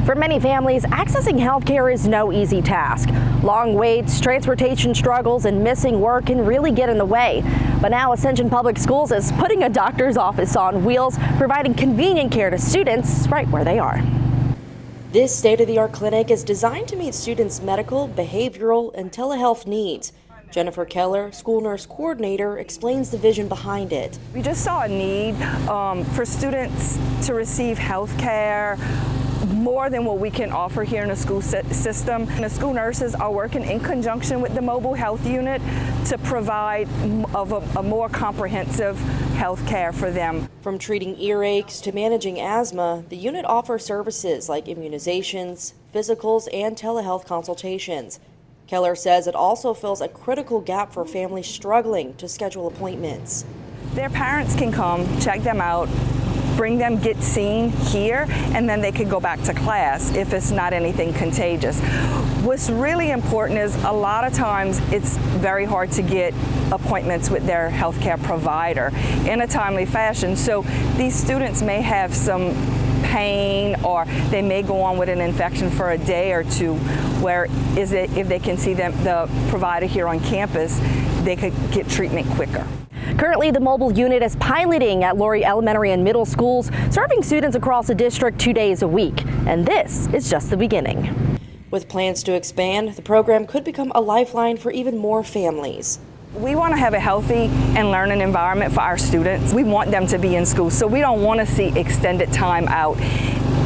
For many families, accessing health care is no easy task. Long waits, transportation struggles, and missing work can really get in the way. But now Ascension Public Schools is putting a doctor's office on wheels, providing convenient care to students right where they are. This state-of-the-art clinic is designed to meet students' medical, behavioral, and telehealth needs. Jennifer Keller, school nurse coordinator, explains the vision behind it. We just saw a need for students to receive health care more than what we can offer here in the school system. And the school nurses are working in conjunction with the mobile health unit to provide a more comprehensive health care for them. From treating earaches to managing asthma, the unit offers services like immunizations, physicals, and telehealth consultations. Keller says it also fills a critical gap for families struggling to schedule appointments. Their parents can come, check them out, bring them get seen here, and then they can go back to class if it's not anything contagious. What's really important is a lot of times it's very hard to get appointments with their healthcare provider in a timely fashion. So these students may have some pain, or they may go on with an infection for a day or two, where if they can see the provider here on campus, they could get treatment quicker. Currently, the mobile unit is piloting at Laurie Elementary and Middle Schools, serving students across the district 2 days a week. And this is just the beginning. With plans to expand, the program could become a lifeline for even more families. We want to have a healthy and learning environment for our students. We want them to be in school, so we don't want to see extended time out.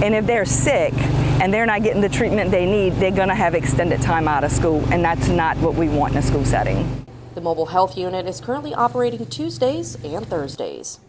And if they're sick and they're not getting the treatment they need, they're going to have extended time out of school, and that's not what we want in a school setting. The mobile health unit is currently operating Tuesdays and Thursdays.